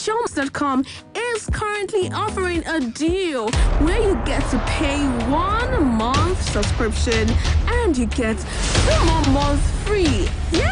Showmax.com is currently offering a deal where you get to pay 1 month subscription and you get 2 more months free. Yay!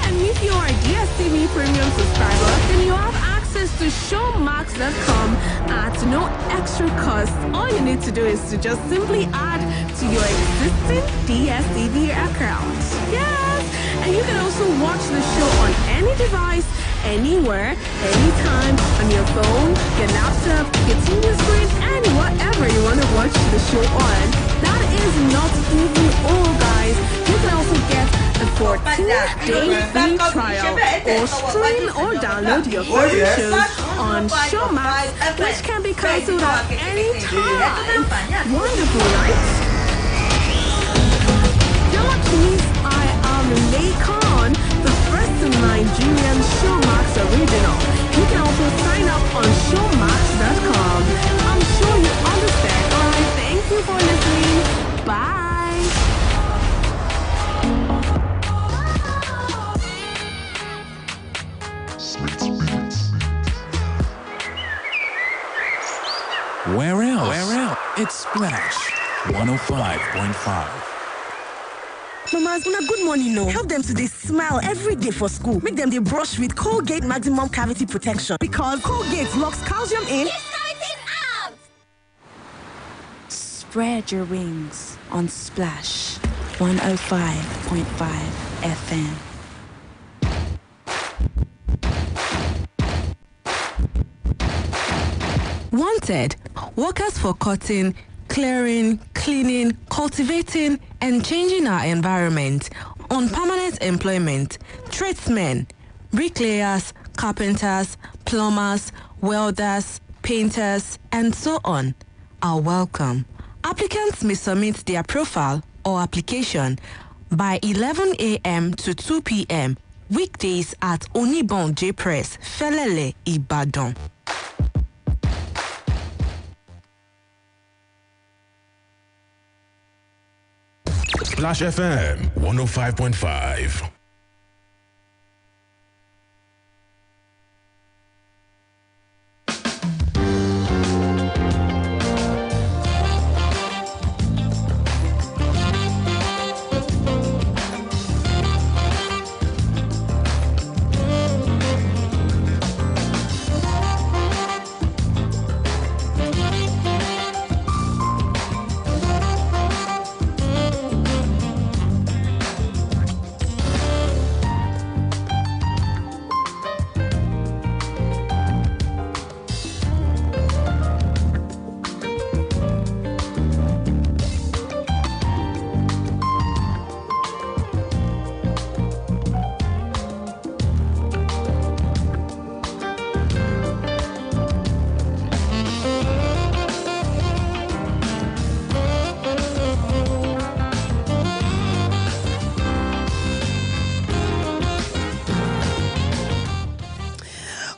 And if you are a DSTV premium subscriber, then you have access to Showmax.com at no extra cost. All you need to do is to just simply add to your existing DSTV account. Yes! And you can also watch the show on any device, anywhere, anytime, on your phone, your laptop, your TV screen, and whatever you want to watch the show on. That is not even all, guys. You can also get a 14-day free trial or stream or download your favorite shows on Showmax, which can be cancelled at any time. Wonderful, right? Don't miss I Am Lakon, the first Nigerian Showmax original. You can also sign up on Showmax.com. I'm sure you understand. Alright, thank you for listening. Bye. Where else? Where else? It's Splash 105.5. Mamas, una good morning, no. Help them to they smile every day for school. Make them they brush with Colgate Maximum Cavity Protection because Colgate locks calcium in. Out! Spread your wings on Splash 105.5 FM. Wanted, workers for cutting, clearing, cleaning, cultivating, and changing our environment. On permanent employment, tradesmen, bricklayers, carpenters, plumbers, welders, painters, and so on are welcome. Applicants may submit their profile or application by 11 a.m. to 2 p.m. weekdays at Onibon J Press, Felele, Ibadan. Splash FM 105.5.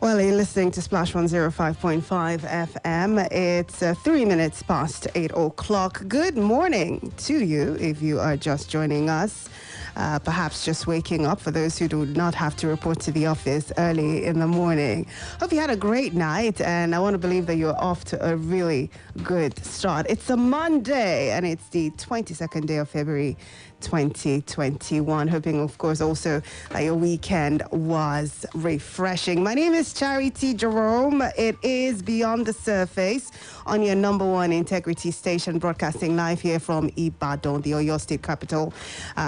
Well, you're listening to Splash 105.5 FM. It's 3 minutes past 8 o'clock. Good morning to you if you are just joining us. Perhaps just waking up for those who do not have to report to the office early in the morning. Hope you had a great night, and I want to believe that you're off to a really good start. It's a Monday, and it's the 22nd day of February 2021. Hoping, of course, also that your weekend was refreshing. My name is Charity Jerome. It is Beyond the Surface on your number one integrity station, broadcasting live here from Ibadan, the Oyo State capital,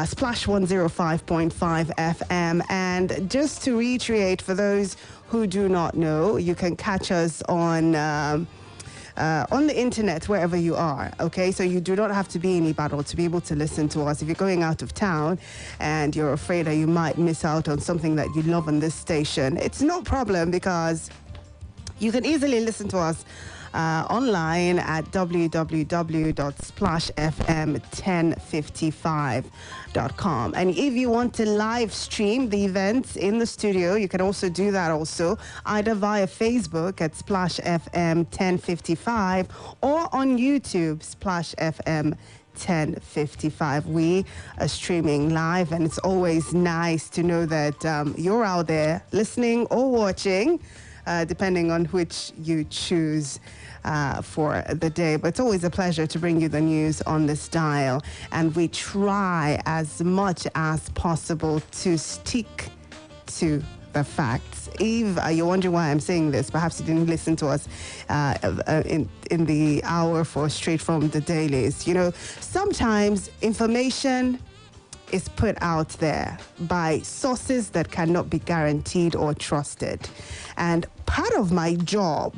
Splash 105.5 FM. And just to reiterate, for those who do not know, you can catch us on the internet wherever you are, okay? So you do not have to be in Ibadan to be able to listen to us. If you're going out of town and you're afraid that you might miss out on something that you love on this station, it's no problem because you can easily listen to us online at www.splashfm1055.com. And if you want to live stream the events in the studio, you can also do that also, either via Facebook at Splash FM 1055 or on YouTube, Splash FM 1055. We are streaming live, and it's always nice to know that you're out there listening or watching. depending on which you choose for the day. But it's always a pleasure to bring you the news on this dial. And we try as much as possible to stick to the facts. Eve, you're wondering why I'm saying this. Perhaps you didn't listen to us in the hour for Straight from the Dailies. You know, sometimes information is put out there by sources that cannot be guaranteed or trusted. And part of my job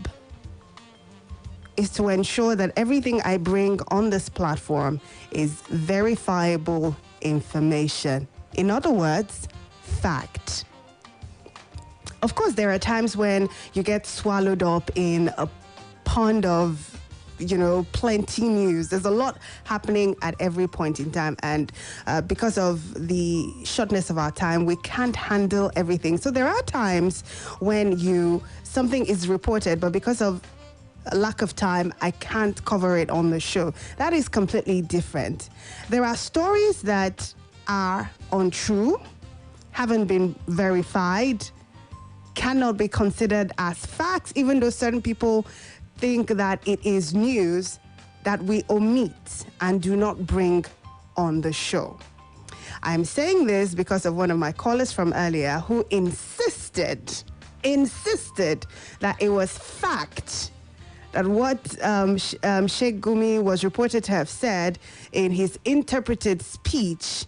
is to ensure that everything I bring on this platform is verifiable information. In other words, fact. Of course, there are times when you get swallowed up in a pond of, you know, plenty news. There's a lot happening at every point in time. And because of the shortness of our time, we can't handle everything. So there are times when something is reported, but because of a lack of time, I can't cover it on the show. That is completely different. There are stories that are untrue, haven't been verified, cannot be considered as facts, even though certain people think that it is news, that we omit and do not bring on the show. I'm saying this because of one of my callers from earlier who insisted that it was fact that what Sheikh Gumi was reported to have said in his interpreted speech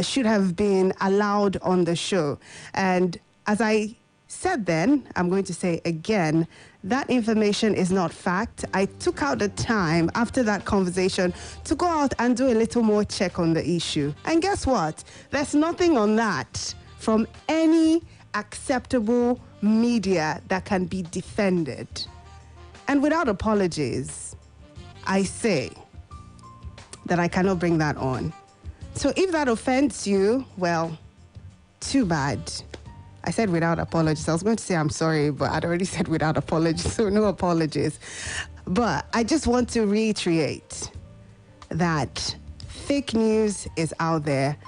should have been allowed on the show. And as I said then, I'm going to say again, that information is not fact. I took out the time after that conversation to go out and do a little more check on the issue. And guess what? There's nothing on that from any acceptable media that can be defended. And without apologies, I say that I cannot bring that on. So if that offends you, well, too bad. I said without apologies. I was going to say I'm sorry, but I'd already said without apologies, so no apologies. But I just want to reiterate that fake news is out there.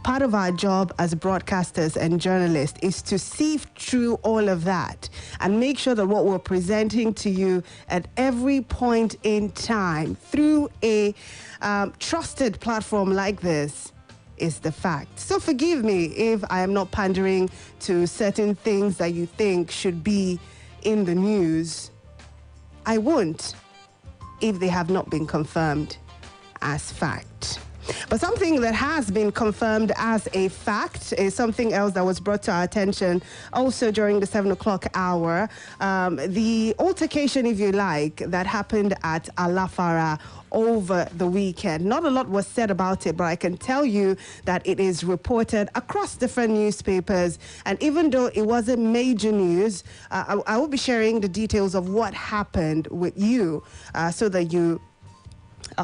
Part of our job as broadcasters and journalists is to sift through all of that and make sure that what we're presenting to you at every point in time through a trusted platform like this is the fact. So forgive me if I am not pandering to certain things that you think should be in the news. I won't if they have not been confirmed as fact. But something that has been confirmed as a fact is something else that was brought to our attention also during the 7 o'clock hour. The altercation, if you like, that happened at Alafara over the weekend. Not a lot was said about it, but I can tell you that it is reported across different newspapers. And even though it wasn't major news, I will be sharing the details of what happened with you so that you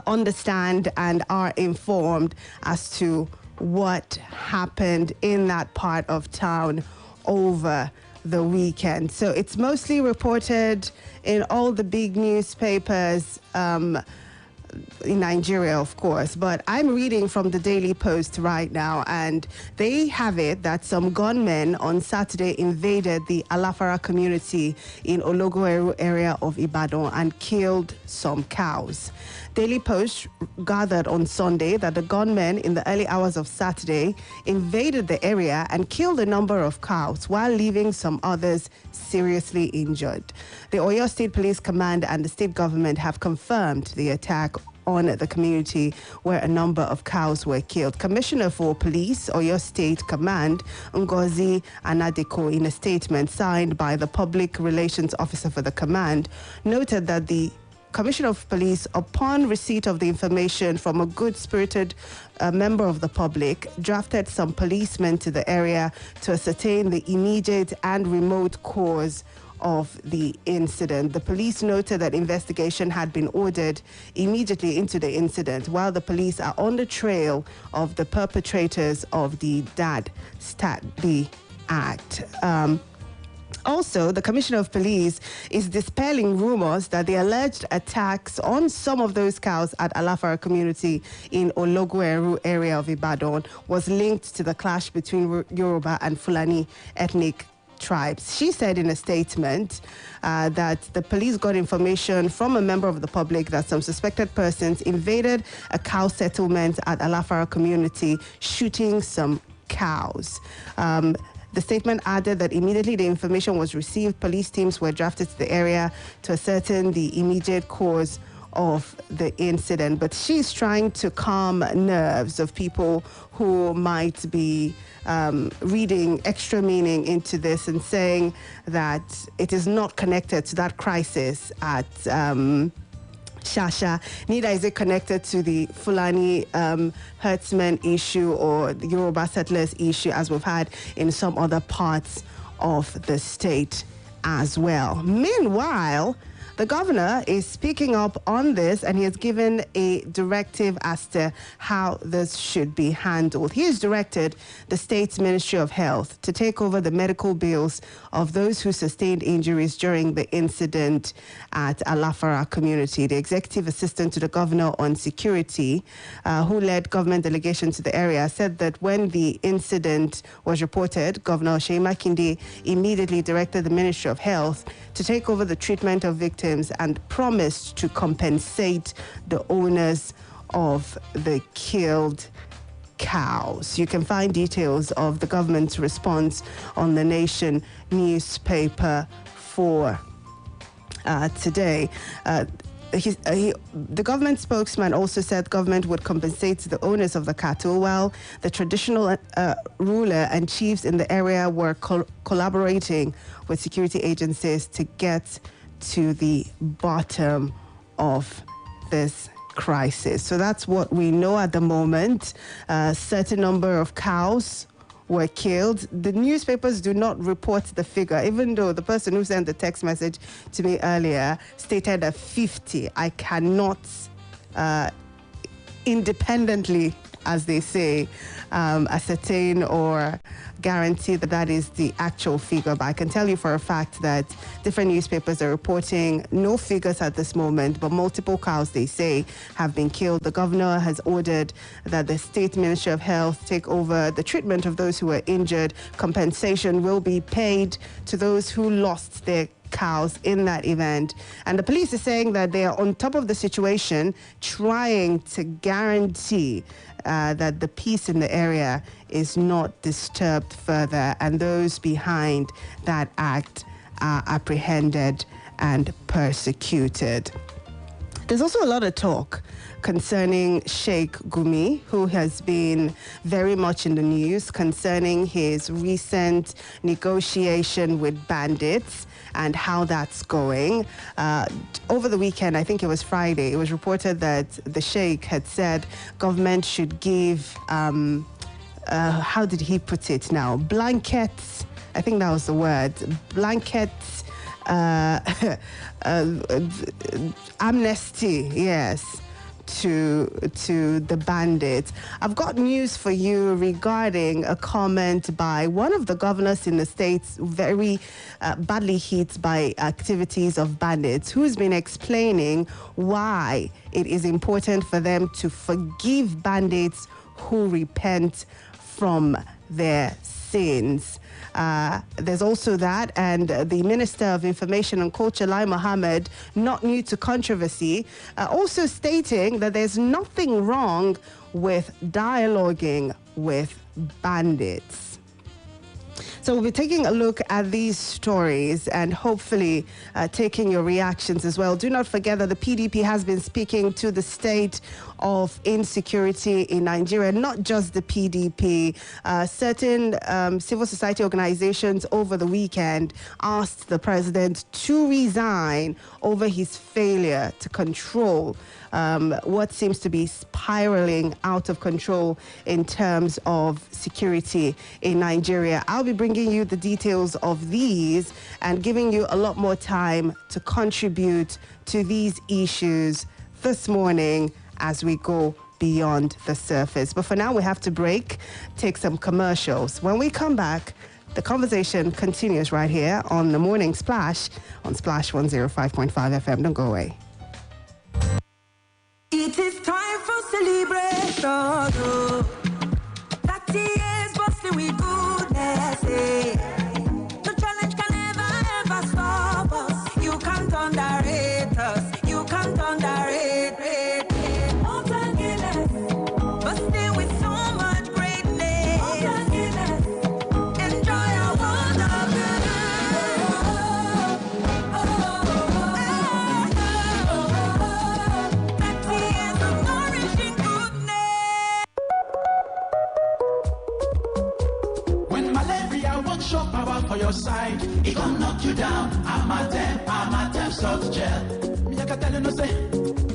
understand and are informed as to what happened in that part of town over the weekend. So it's mostly reported in all the big newspapers in Nigeria, of course, but I'm reading from the Daily Post right now, and they have it that some gunmen on Saturday invaded the Alafara community in Ologoeru area of Ibadan and killed some cows. Daily Post gathered on Sunday that the gunmen in the early hours of Saturday invaded the area and killed a number of cows while leaving some others seriously injured. The Oyo State Police Command and the state government have confirmed the attack on the community where a number of cows were killed. Commissioner for Police, Oyo State Command, Ngozi Anadeko, in a statement signed by the Public Relations Officer for the command, noted that the Commissioner of Police, upon receipt of the information from a good-spirited member of the public, drafted some policemen to the area to ascertain the immediate and remote cause of the incident. The police noted that investigation had been ordered immediately into the incident, while the police are on the trail of the perpetrators of the Dad Stat B Act. Also, the Commissioner of Police is dispelling rumors that the alleged attacks on some of those cows at Alafara community in Ologoeru area of Ibadan was linked to the clash between Yoruba and Fulani ethnic tribes. She said in a statement that the police got information from a member of the public that some suspected persons invaded a cow settlement at Alafara community, shooting some cows. The statement added that immediately the information was received, police teams were drafted to the area to ascertain the immediate cause of the incident. But she's trying to calm nerves of people who might be reading extra meaning into this and saying that it is not connected to that crisis at Shasha, neither is it connected to the Fulani herdsmen issue or the Yoruba settlers issue as we've had in some other parts of the state as well. Meanwhile, the governor is speaking up on this, and he has given a directive as to how this should be handled. He has directed the state's Ministry of Health to take over the medical bills of those who sustained injuries during the incident at Alafara community. The executive assistant to the governor on security, who led government delegation to the area, said that when the incident was reported, Governor Seyi Makinde immediately directed the Ministry of Health to take over the treatment of victims and promised to compensate the owners of the killed cows. You can find details of the government's response on the Nation newspaper for today. The government spokesman also said government would compensate the owners of the cattle, while the traditional ruler and chiefs in the area were collaborating with security agencies to get to the bottom of this crisis. So that's what we know at the moment. A certain number of cows were killed. The newspapers do not report the figure, even though the person who sent the text message to me earlier stated that 50. I cannot independently, as they say, ascertain or guarantee that that is the actual figure. But I can tell you for a fact that different newspapers are reporting no figures at this moment, but multiple cows, they say, have been killed. The governor has ordered that the State Ministry of Health take over the treatment of those who were injured. Compensation will be paid to those who lost their cows in that event. And the police is saying that they are on top of the situation, trying to guarantee that the peace in the area is not disturbed further, and those behind that act are apprehended and persecuted. There's also a lot of talk concerning Sheikh Gumi, who has been very much in the news concerning his recent negotiation with bandits and how that's going. Over the weekend, I think it was Friday, it was reported that the Sheikh had said government should give, how did he put it now? Blankets, I think that was the word, blankets, amnesty, yes, to the bandits. I've got news for you regarding a comment by one of the governors in the states very badly hit by activities of bandits, who's been explaining why it is important for them to forgive bandits who repent from their sins. There's also that, and the Minister of Information and Culture, Lai Mohammed, not new to controversy, also stating that there's nothing wrong with dialoguing with bandits. So we'll be taking a look at these stories and hopefully taking your reactions as well. Do not forget that the PDP has been speaking to the state of insecurity in Nigeria, not just the PDP. Certain civil society organizations over the weekend asked the president to resign over his failure to control what seems to be spiraling out of control in terms of security in Nigeria. I'll be bringing you the details of these and giving you a lot more time to contribute to these issues this morning as we go beyond the surface. But for now, we have to break, take some commercials. When we come back, the conversation continues right here on the Morning Splash on Splash 105.5 FM. Don't go away. It is time for celebration. 30 years bustling with goodness. The challenge underrate us. You can't underrate. Mountain Guinness, but still with so much greatness. Mountain Guinness, enjoy our world of show power for your side, it gon' knock you down. I'm a them salt gel. Me I can tell you no say,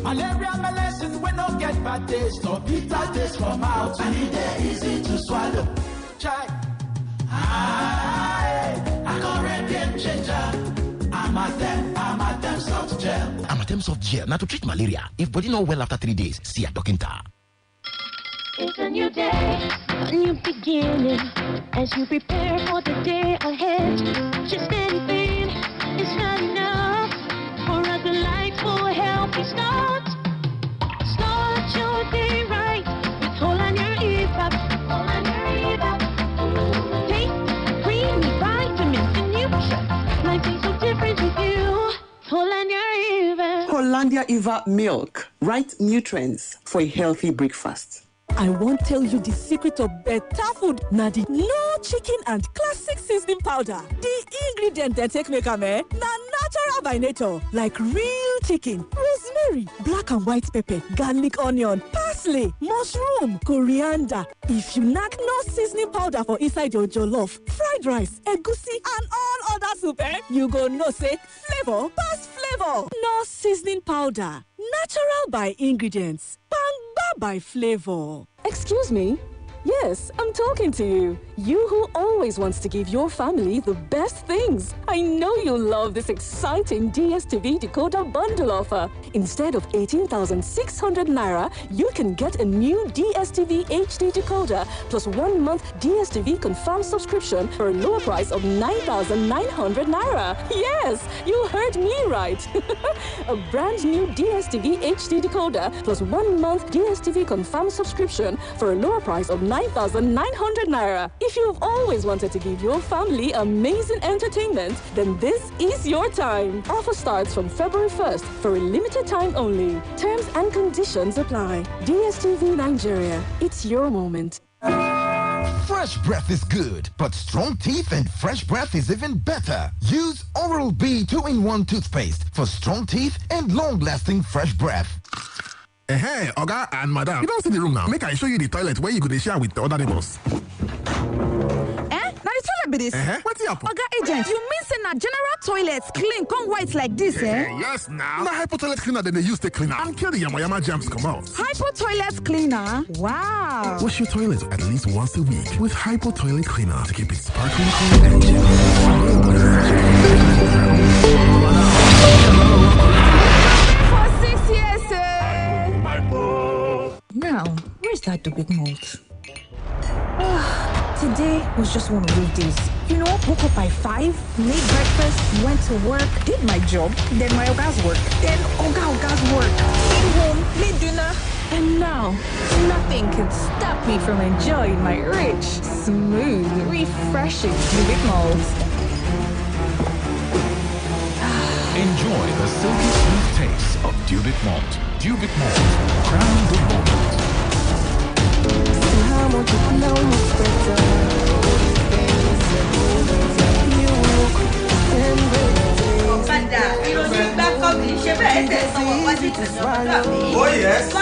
malaria medicine we no get bad taste or bitter taste for mouth, and it dey easy to swallow. Try, I got red game changer. I'm a them salt gel. I'm a them salt gel. Now to treat malaria. If body not well after 3 days, see a doctor. It's a new day, a new beginning. As you prepare for the day ahead, just anything is not enough for a delightful, healthy start. Start your day right with Holland your EVAP. Take creamy vitamins and nutrition. Life is so different with you. Holland your EVAP. Hollandia Eva milk, right nutrients for a healthy breakfast. I won't tell you the secret of better food. Now the no chicken and classic seasoning powder. The ingredient that take make am na natural by nature, like real chicken, rosemary, black and white pepper, garlic, onion, parsley, mushroom, coriander. If you knack no seasoning powder for inside your jollof, fried rice, egusi, and all other soup, you go know say flavor pass flavor. No seasoning powder, natural by ingredients, bang by flavor. Excuse me? Yes, I'm talking to you. You who always wants to give your family the best things. I know you'll love this exciting DSTV decoder bundle offer. Instead of 18,600 naira, you can get a new DSTV HD decoder plus 1 month DSTV confirmed subscription for a lower price of 9,900 naira. Yes, you heard me right. A brand new DSTV HD decoder plus 1 month DSTV confirmed subscription for a lower price of 9,900 naira. If you've always wanted to give your family amazing entertainment, then this is your time. Offer starts from February 1st for a limited time only. Terms and conditions apply. DSTV Nigeria. It's your moment. Fresh breath is good, but strong teeth and fresh breath is even better. Use Oral-B 2-in-1 toothpaste for strong teeth and long-lasting fresh breath. Hey, Oga and Madam, you don't see the room now. Make I show you the toilet where you could share with the other neighbors. Now the toilet be this. What's up? Oga agent, you mean say na general toilets clean come white like this, Yes, now. Na hypo toilet cleaner than they use to clean up and kill the yama germs come out. Hypo toilet cleaner? Wow. Wash your toilet at least once a week with hypo toilet cleaner to keep it sparkling clean and Now, where's that big malt? Today was just one of those days. You know, woke up by 5, made breakfast, went to work, did my job, then my Oga's work, then Oga's work, came home, made dinner, and now nothing can stop me from enjoying my rich, smooth, refreshing big malt. Enjoy the silky smooth taste of Dubit Malt. Dubit Malt. Crown the moment. Oh yes.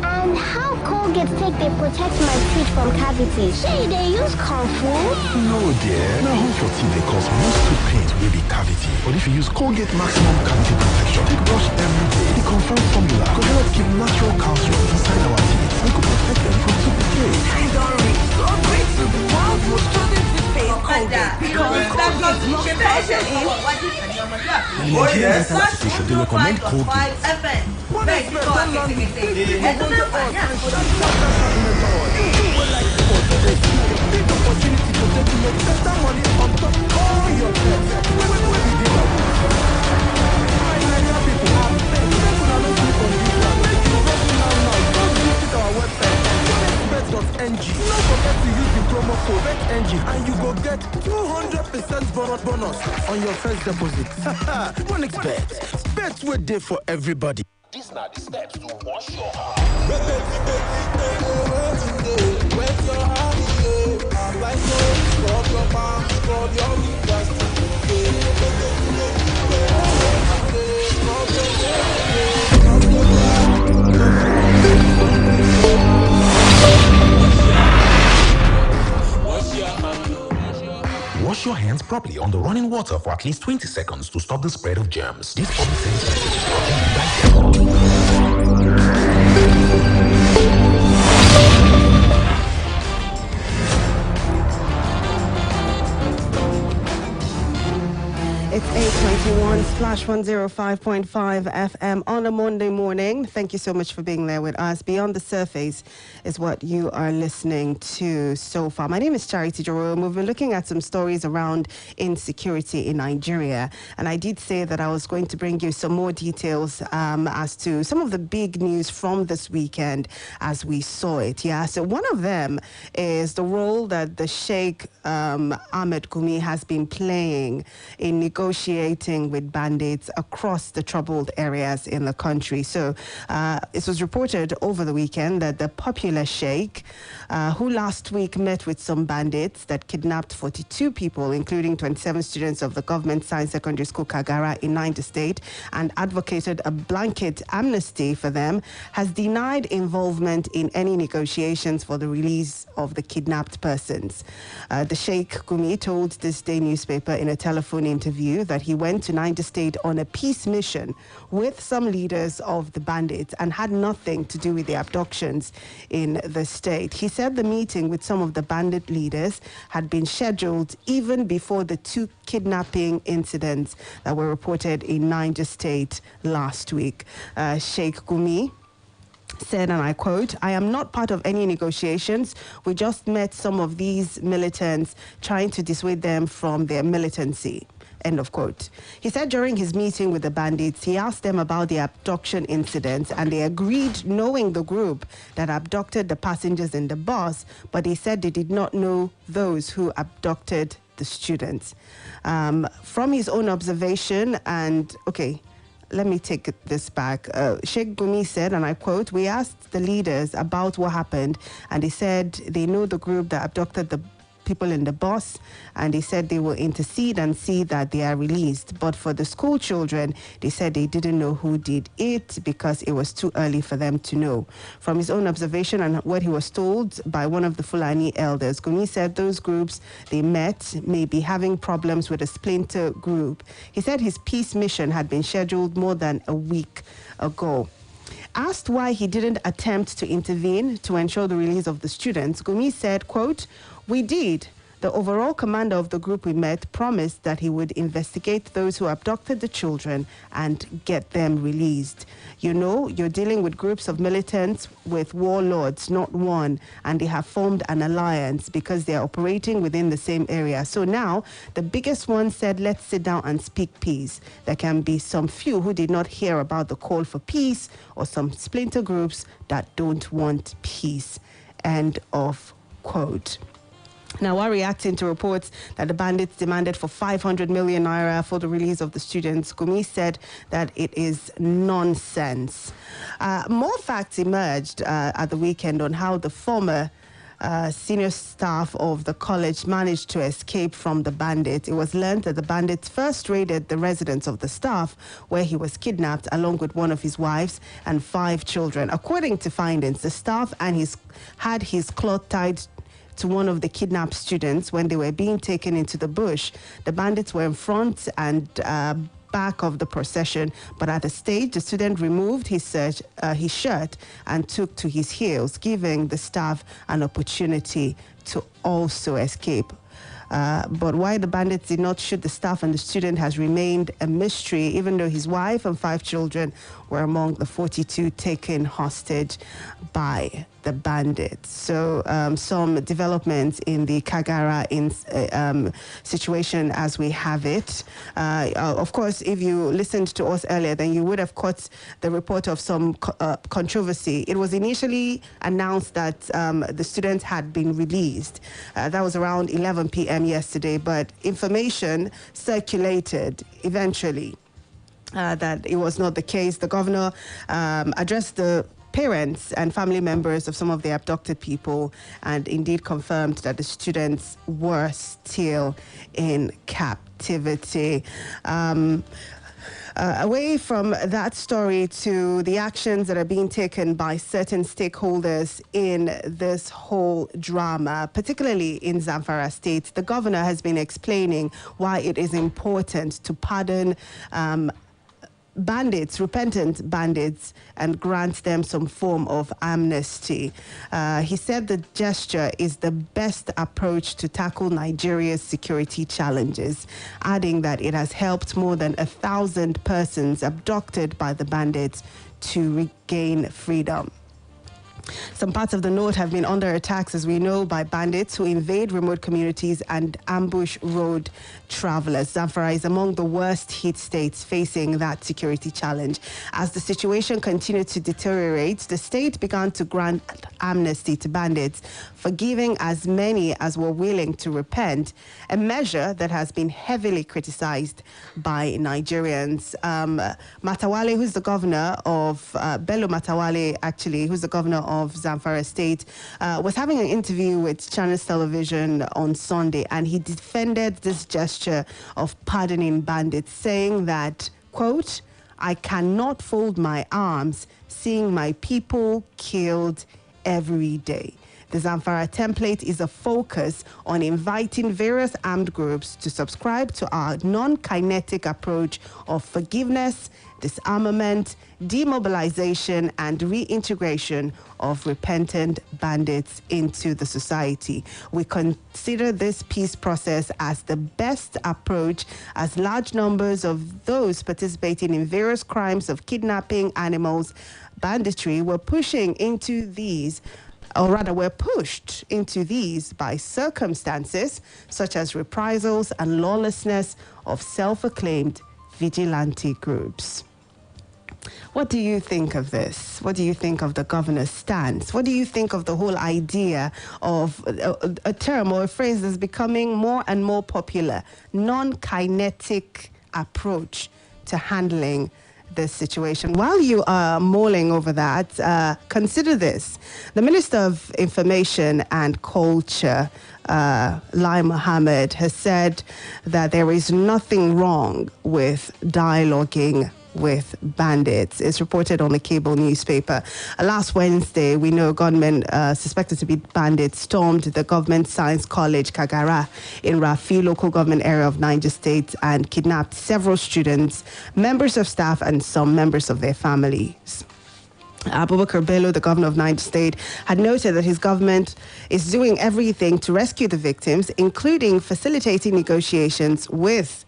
And how Colgate take they protect my teeth from cavities? Say they use Kung Fu? No, dear. Now, home for teeth, they cause most tooth pain wey be cavity. But if you use Colgate Maximum Cavity Protection, take brush every day. The confirmed formula go help keep natural calcium inside our teeth. We could protect them from tooth decay. I don't read so great to the world most chosen toothpaste Colgate. Because Colgate looks calcium in. Oh yes. They recommend Colgate. NG. Don't forget to use the promo code BETNG and you go get 200% bonus on your first deposit. One expert. Bet we're there for everybody. These are the steps to wash your heart. Wet your heart, I'm like scrub your mouth, scrub your Wash your hands properly on the running water for at least 20 seconds to stop the spread of germs. This public service message is brought to you by It's 8:21, Splash 105.5 FM on a Monday morning. Thank you so much for being there with us. Beyond the Surface is what you are listening to so far. My name is Charity Jerome. We've been looking at some stories around insecurity in Nigeria. And I did say that I was going to bring you some more details as to some of the big news from this weekend as we saw it. Yeah, so one of them is the role that the Sheikh Ahmed Gumi has been playing in negotiating with bandits across the troubled areas in the country. So it was reported over the weekend that the popular sheikh, who last week met with some bandits that kidnapped 42 people, including 27 students of the government science secondary school Kagara in Niger State, and advocated a blanket amnesty for them, has denied involvement in any negotiations for the release of the kidnapped persons. The Sheikh Gumi told this day newspaper in a telephone interview that he went to Niger State on a peace mission with some leaders of the bandits and had nothing to do with the abductions in the state. He said the meeting with some of the bandit leaders had been scheduled even before the two kidnapping incidents that were reported in Niger State last week. Sheikh Gumi said, and I quote, "I am not part of any negotiations. We just met some of these militants trying to dissuade them from their militancy." End of quote. He said during his meeting with the bandits, he asked them about the abduction incidents, and they agreed knowing the group that abducted the passengers in the bus, but he said they did not know those who abducted the students. From his own observation, and okay, let me take this back. Sheikh Gumi said, and I quote, "We asked the leaders about what happened, and they said they know the group that abducted the people in the bus, and they said they will intercede and see that they are released. But for the school children, they said they didn't know who did it because it was too early for them to know." From his own observation and what he was told by one of the Fulani elders, Gumi said those groups they met may be having problems with a splinter group. He said his peace mission had been scheduled more than a week ago. Asked why he didn't attempt to intervene to ensure the release of the students, Gumi said, quote, "We did. The overall commander of the group we met promised that he would investigate those who abducted the children and get them released. You know, you're dealing with groups of militants with warlords, not one, and they have formed an alliance because they are operating within the same area. So now, the biggest one said, let's sit down and speak peace. There can be some few who did not hear about the call for peace or some splinter groups that don't want peace." End of quote. Now, while reacting to reports that the bandits demanded for 500 million naira for the release of the students, Gumi said that it is nonsense. More facts emerged at the weekend on how the former senior staff of the college managed to escape from the bandits. It was learned that the bandits first raided the residence of the staff, where he was kidnapped along with one of his wives and 5 children. According to findings, the staff and had his cloth tied to one of the kidnapped students when they were being taken into the bush. The bandits were in front and back of the procession, but at the stage, the student removed his shirt and took to his heels, giving the staff an opportunity to also escape. But why the bandits did not shoot the staff and the student has remained a mystery, even though his wife and 5 children were among the 42 taken hostage by the bandits. So some developments in the Kagara situation as we have it. Of course, if you listened to us earlier, then you would have caught the report of some controversy. It was initially announced that the students had been released. That was around 11 p.m. yesterday, but information circulated eventually that it was not the case. The governor addressed the parents and family members of some of the abducted people and indeed confirmed that the students were still in captivity. Away from that story to the actions that are being taken by certain stakeholders in this whole drama, particularly in Zamfara State, the governor has been explaining why it is important to pardon bandits, repentant bandits, and grant them some form of amnesty. He said the gesture is the best approach to tackle Nigeria's security challenges, adding that it has helped more than 1,000 persons abducted by the bandits to regain freedom. Some parts of the north have been under attacks, as we know, by bandits who invade remote communities and ambush road travelers. Zamfara is among the worst hit states facing that security challenge. As the situation continued to deteriorate, the state began to grant amnesty to bandits, forgiving as many as were willing to repent, a measure that has been heavily criticized by Nigerians. Matawale, who's the governor of, Bello Matawale, actually, who's the governor of Zamfara State, was having an interview with Channels Television on Sunday, and he defended this gesture of pardoning bandits, saying that, quote, "I cannot fold my arms seeing my people killed every day." The Zamfara template is a focus on inviting various armed groups to subscribe to our non-kinetic approach of forgiveness, disarmament, demobilization, and reintegration of repentant bandits into the society. We consider this peace process as the best approach, as large numbers of those participating in various crimes of kidnapping animals, banditry, were pushing into these, or rather were pushed into these by circumstances such as reprisals and lawlessness of self-acclaimed vigilante groups. What do you think of this? What do you think of the governor's stance? What do you think of the whole idea of a term or a phrase that's becoming more and more popular, non-kinetic approach to handling this situation? While you are mulling over that, consider this. The Minister of Information and Culture, Lai Mohammed, has said that there is nothing wrong with dialoguing with bandits. It's reported on the cable newspaper. Last Wednesday, we know gunmen suspected to be bandits stormed the Government Science College, Kagara, in Rafi local government area of Niger State and kidnapped several students, members of staff, and some members of their families. Abubakar Bello, the governor of Niger State, had noted that his government is doing everything to rescue the victims, including facilitating negotiations with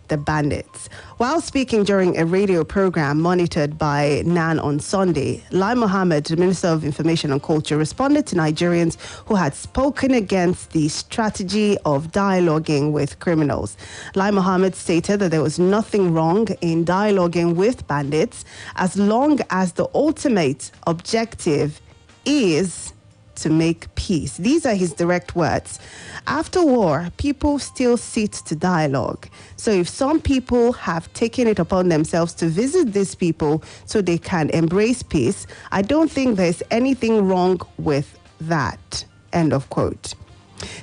the bandits. While speaking during a radio program monitored by NAN on Sunday, Lai Mohammed, the Minister of Information and Culture, responded to Nigerians who had spoken against the strategy of dialoguing with criminals. Lai Mohammed stated that there was nothing wrong in dialoguing with bandits as long as the ultimate objective is to make peace. These are his direct words. After war, people still sit to dialogue. So if some people have taken it upon themselves to visit these people so they can embrace peace, I don't think there's anything wrong with that. End of quote.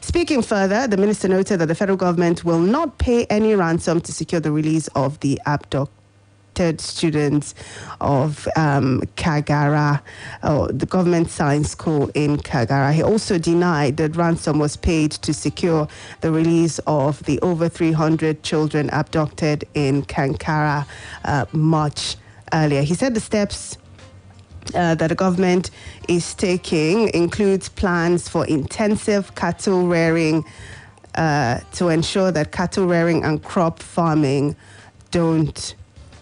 Speaking further, the minister noted that the federal government will not pay any ransom to secure the release of the abducted students of Kagara, the government science school in Kagara. He also denied that ransom was paid to secure the release of the over 300 children abducted in Kankara much earlier. He said the steps that the government is taking includes plans for intensive cattle rearing to ensure that cattle rearing and crop farming don't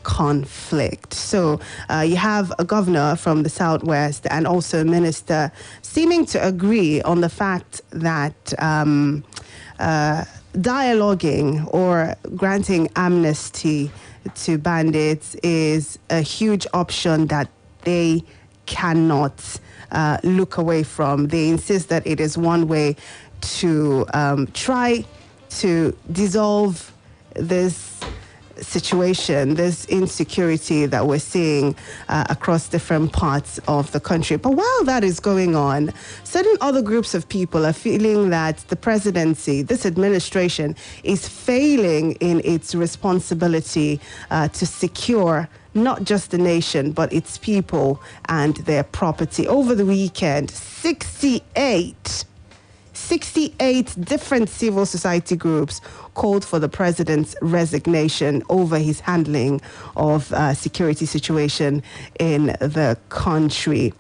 conflict. So you have a governor from the Southwest and also a minister seeming to agree on the fact that dialoguing or granting amnesty to bandits is a huge option that they cannot look away from. They insist that it is one way to try to dissolve this situation, this insecurity that we're seeing across different parts of the country. But while that is going on, certain other groups of people are feeling that the presidency, this administration, is failing in its responsibility to secure not just the nation, but its people and their property. Over the weekend, 68 different civil society groups called for the president's resignation over his handling of security situation in the country.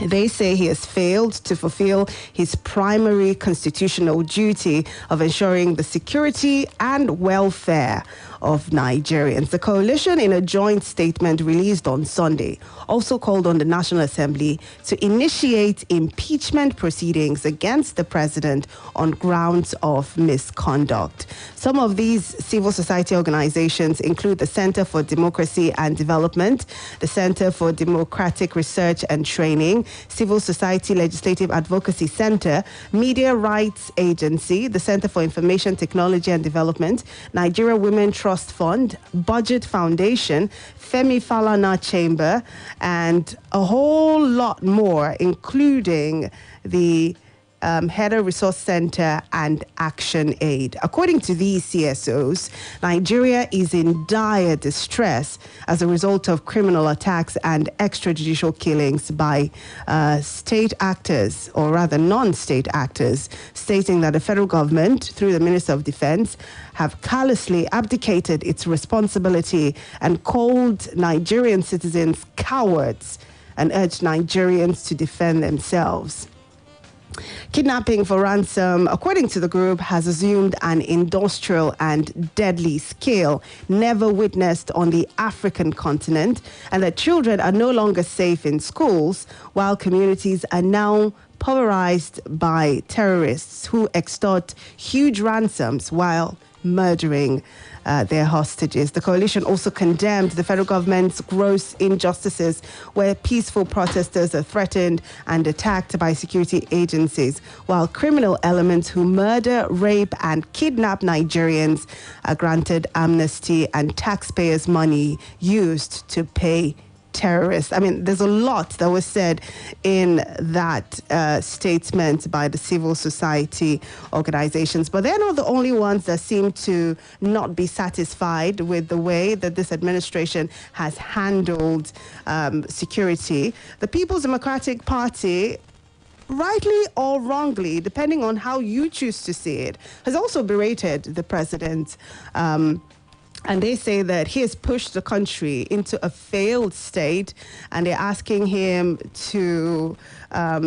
They say he has failed to fulfill his primary constitutional duty of ensuring the security and welfare of Nigerians. The coalition, in a joint statement released on Sunday, also called on the National Assembly to initiate impeachment proceedings against the president on grounds of misconduct. Some of these civil society organizations include the Center for Democracy and Development, the Center for Democratic Research and Training, Civil Society Legislative Advocacy Center, Media Rights Agency, the Center for Information Technology and Development, Nigeria Women Trust Fund, Budget Foundation, Femi Falana Chamber, and a whole lot more, including the Header Resource Center and Action Aid. According to these CSOs, Nigeria is in dire distress as a result of criminal attacks and extrajudicial killings by state actors, or rather non-state actors, stating that the federal government, through the Minister of Defense, have callously abdicated its responsibility and called Nigerian citizens cowards and urged Nigerians to defend themselves. Kidnapping for ransom, according to the group, has assumed an industrial and deadly scale never witnessed on the African continent, and that children are no longer safe in schools, while communities are now pulverized by terrorists who extort huge ransoms while murdering their hostages. The coalition also condemned the federal government's gross injustices where peaceful protesters are threatened and attacked by security agencies, while criminal elements who murder, rape, and kidnap Nigerians are granted amnesty and taxpayers' money used to pay terrorists. I mean, there's a lot that was said in that statement by the civil society organizations, but they're not the only ones that seem to not be satisfied with the way that this administration has handled security. The People's Democratic Party, rightly or wrongly, depending on how you choose to see it, has also berated the president. And they say that he has pushed the country into a failed state, and they're asking him to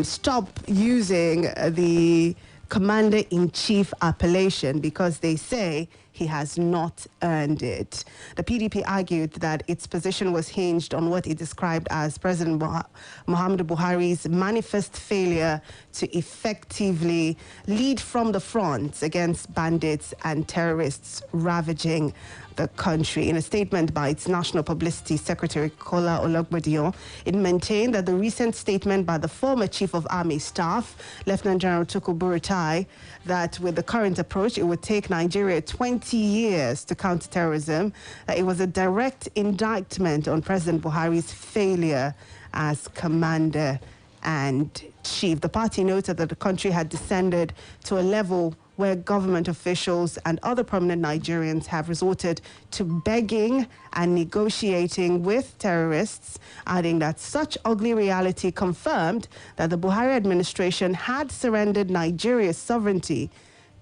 stop using the commander-in-chief appellation because they say he has not earned it. The PDP argued that its position was hinged on what it described as President Muhammadu Buhari's manifest failure to effectively lead from the front against bandits and terrorists ravaging the country. In a statement by its National Publicity Secretary, Kola Ologbodion, it maintained that the recent statement by the former Chief of Army Staff, Lieutenant General Tukur Buratai, that with the current approach, it would take Nigeria 20 years to counter terrorism, that it was a direct indictment on President Buhari's failure as commander and chief. The party noted that the country had descended to a level where government officials and other prominent Nigerians have resorted to begging and negotiating with terrorists, adding that such ugly reality confirmed that the Buhari administration had surrendered Nigeria's sovereignty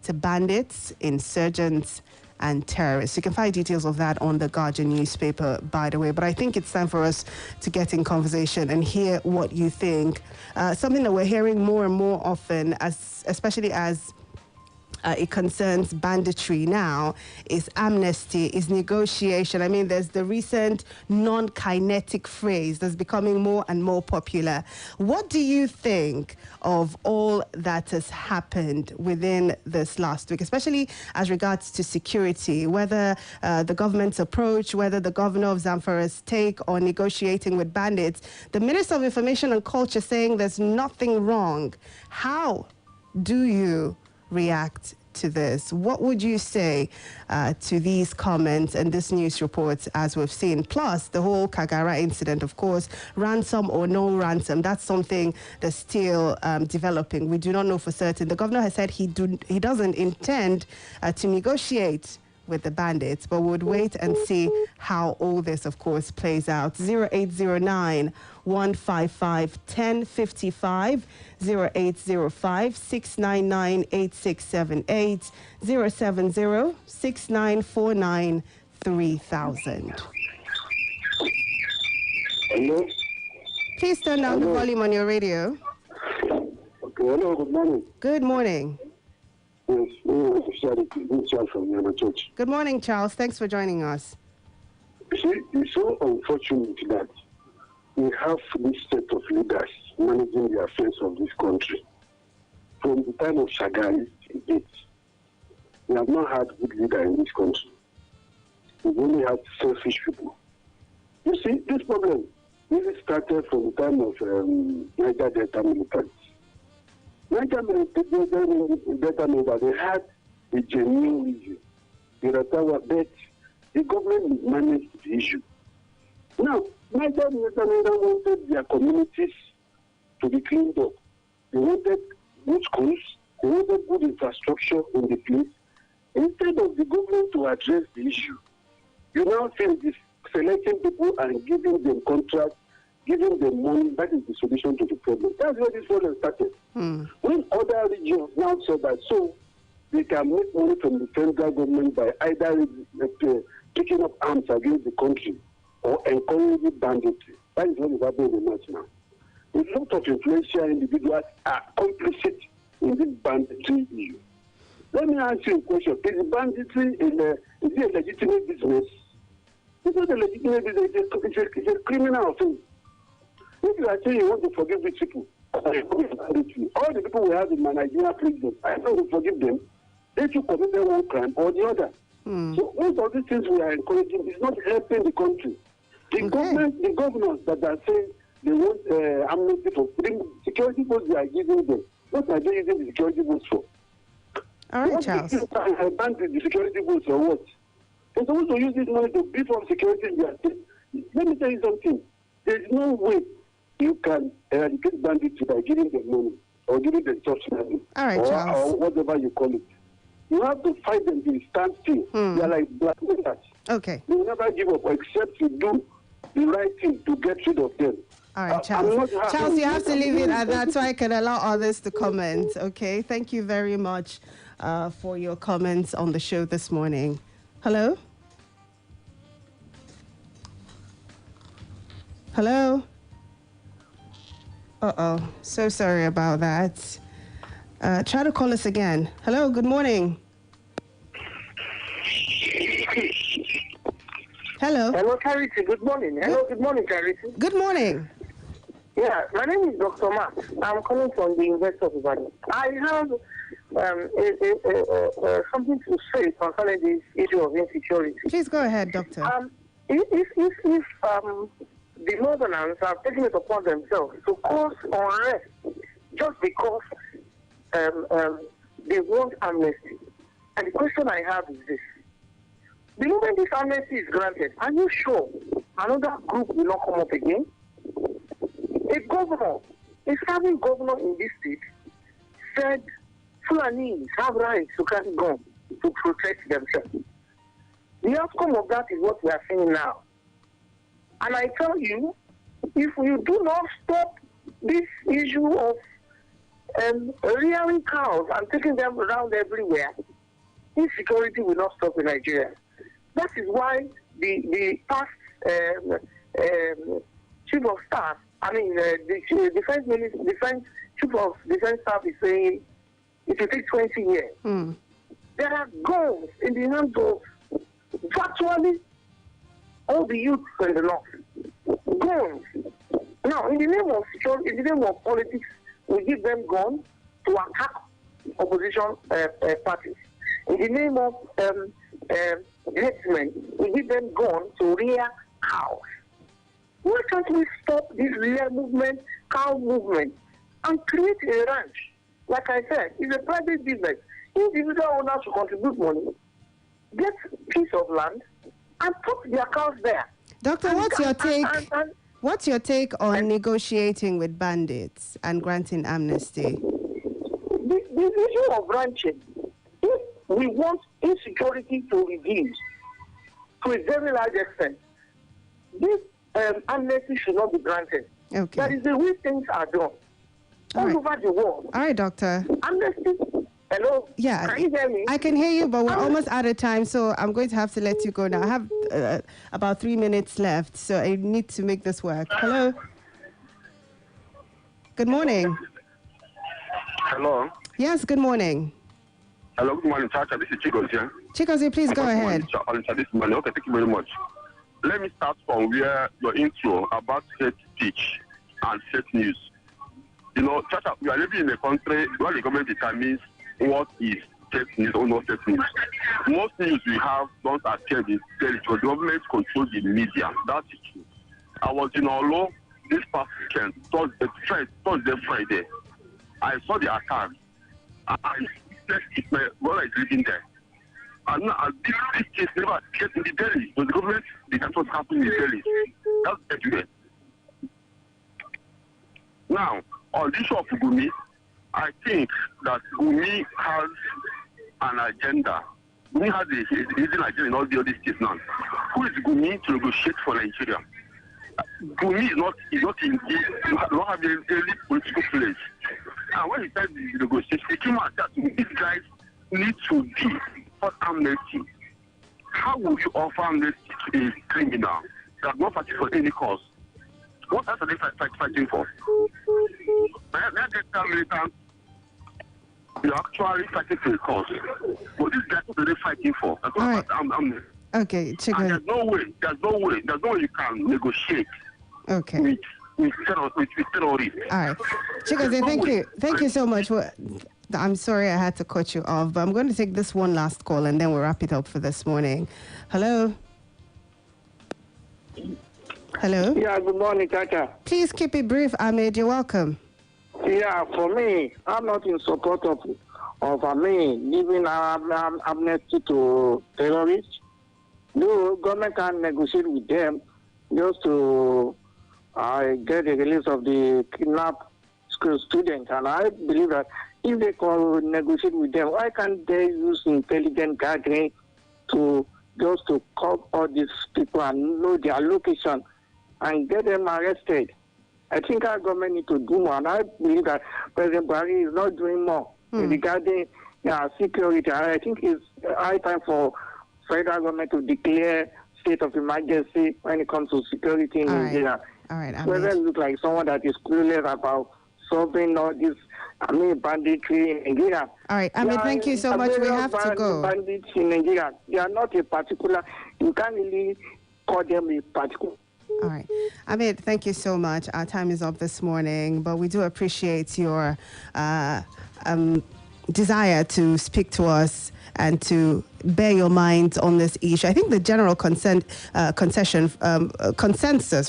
to bandits, insurgents, and terrorists. You can find details of that on the Guardian newspaper, by the way. But I think it's time for us to get in conversation and hear what you think. Something that we're hearing more and more often, especially as it concerns banditry now, is amnesty, is negotiation. I mean, there's the recent non-kinetic phrase that's becoming more and more popular. What do you think of all that has happened within this last week, especially as regards to security, whether the government's approach, whether the governor of Zamfara's take on negotiating with bandits? The Minister of Information and Culture saying there's nothing wrong. How do you react to this? What would you say to these comments and this news report as we've seen? Plus, the whole Kagara incident, of course, ransom or no ransom, that's something that's still developing. We do not know for certain. The governor has said he doesn't intend to negotiate with the bandits, but would wait and see how all this, of course, plays out. 0809 155 1055, 0805 699 8678, 070 6949 3000. Hello? Please turn down the volume on your radio. Okay, hello, good morning. Good morning. Yes, Charity Jerome from Yana Church. Good morning, Charles. Thanks for joining us. You see, it's so unfortunate that we have this set of leaders managing the affairs of this country. From the time of Shagari to date, we have not had good leader in this country. We've only had selfish people. You see, this problem really started from the time of Niger Delta militants. Niger Delta militants, they had a genuine issue. But the government managed the issue. Now, Niger militants wanted their communities to be cleaned up. They wanted good schools, they wanted good infrastructure in the place. Instead of the government to address the issue, you now feel this selecting people and giving them contracts, giving them money. That is the solution to the problem. That's where this problem started. When other regions now said that, so they can make money from the federal government by either picking up arms against the country or encouraging banditry. That is what is happening in the north now. A lot of influential individuals are complicit in this banditry issue. Let me ask you a question. Is banditry is it a legitimate business? It's not a legitimate business. It's a criminal offense. If you are saying you want to forgive these people, all the people we have in my Nigerian prison, I don't want to forgive them. They should commit one crime or the other. So most of these things we are encouraging is not helping the country. The government, the governors that are saying they want amnesty for security votes they are giving them. What are they using the security votes for? All right, Charles. Ban the security votes or what? They're supposed to use this money to beef up security in their state. Let me tell you something. There is no way you can eradicate banditry by giving them money or giving them subsidy. All right, Charles. Or whatever you call it. You have to fight them to stand still. They are like blackmailers. Okay. They will never give up except to do the right thing to get rid of them. All right, Charles. Charles, you have to leave it at that so I can allow others to comment. Okay. Thank you very much for your comments on the show this morning. Hello? Hello? Uh-oh. So sorry about that. Try to call us again. Hello, good morning. Hello. Hello, Charity. Good morning. Hello, good morning, Charity. Good morning. Yeah, my name is Dr. Mark. I'm calling from the University of Ibadan. I have something to say concerning this issue of insecurity. Please go ahead, Doctor. If the Northerners have taken it upon themselves to cause unrest just because they want amnesty, and the question I have is this. The moment this amnesty is granted, are you sure another group will not come up again? A governor, a serving governor in this state, said Fulanis have rights to carry guns to protect themselves. The outcome of that is what we are seeing now. And I tell you, if you do not stop this issue of rearing cows and taking them around everywhere, insecurity will not stop in Nigeria. That is why the past chief of staff, the defense minister, chief of defense staff is saying it will take 20 years. There are guns in the hands of virtually all the youth in the north. Guns. Now, in the name of security, in the name of politics, we give them guns to attack opposition parties. In the name of herdsmen, we give them guns to rear cows. Why can't we stop this rear movement, cow movement, and create a ranch? Like I said, it's a private business. Individual owners should contribute money, get piece of land, and put their cows there. Doctor, what's your take? What's your take on negotiating with bandits and granting amnesty? The issue of ranching, if we want insecurity to reduce to a very large extent, this amnesty should not be granted. Okay. That is the way things are done all over the world. All right, doctor. Amnesty. Hello? Yeah. Can you hear me? I can hear you, but we're almost out of time, so I'm going to have to let you go now. I have about 3 minutes left, so I need to make this work. Hello? Good morning. Hello? Yes, good morning. Hello, good morning, Chacha. This is Chikos here. Chikos, please go ahead. This morning. Okay, thank you very much. Let me start from where your intro about hate speech and fake news. You know, Chacha, we are living in a country where the government determines what is fake news or not fake news. Most news we have don't appear in the government controls the media. That is true. I was in Olo this past weekend, Thursday, Friday. I saw the attack. I said it's my brother is living there. And now this case never appeared in the Delhi. So the government determines what's happening in Delhi. That's everywhere. Now, on the issue of Gumi, I think that Gumi has an agenda. Gumi has a hidden agenda in all the other states now. Who is Gumi to negotiate for Nigeria? Gumi is not in don't have any political place. And when he said the negotiation, he came out that these guys need to be for amnesty. How will you offer amnesty to a criminal that not fighting for any cause? What else are they fighting for? Let them tell militants you're actually fighting for a cause. But these guys, what are they fighting for? That's what I'm Okay, Chikos. There's no way you can negotiate with terrorists. All right. Chikos, thank you so much. I'm sorry I had to cut you off, but I'm going to take this one last call and then we'll wrap it up for this morning. Hello? Hello? Yeah, good morning, Chacha. Please keep it brief, Ahmed. You're welcome. Yeah, for me, I'm not in support of giving amnesty to terrorists. No, government can negotiate with them just to get the release of the kidnapped school students. And I believe that if they can negotiate with them, why can't they use intelligent gathering to call all these people and know their location and get them arrested? I think our government need to do more, and I believe that President Buhari is not doing more regarding security. I think it's high time for federal government to declare state of emergency when it comes to security in Nigeria. All right, President look like someone that is clueless about solving all this banditry in Nigeria. All right, Ahmed, thank you so much. We have to go. Bandits in Nigeria, they are not a particular. You can't really call them a particular. All right. Ahmed, thank you so much. Our time is up this morning, but we do appreciate your desire to speak to us and to bear your mind on this issue. I think the general consensus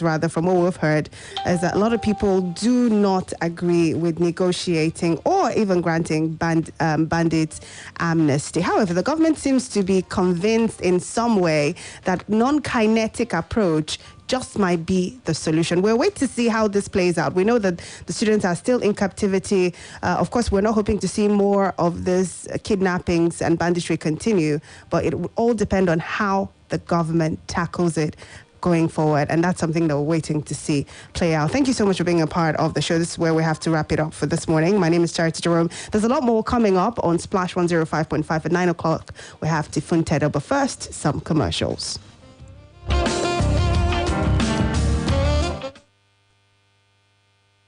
rather from what we've heard is that a lot of people do not agree with negotiating or even granting bandits amnesty. However, the government seems to be convinced in some way that non-kinetic approach just might be the solution. We'll wait to see how this plays out. We know that the students are still in captivity. Of course, we're not hoping to see more of this kidnappings and banditry continue, but it will all depend on how the government tackles it going forward, and that's something that we're waiting to see play out. Thank you so much for being a part of the show. This is where we have to wrap it up for this morning. My name is Charity Jerome. There's a lot more coming up on Splash 105.5 at 9 o'clock. We have Tifun Teda, but first, some commercials.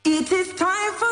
It is time for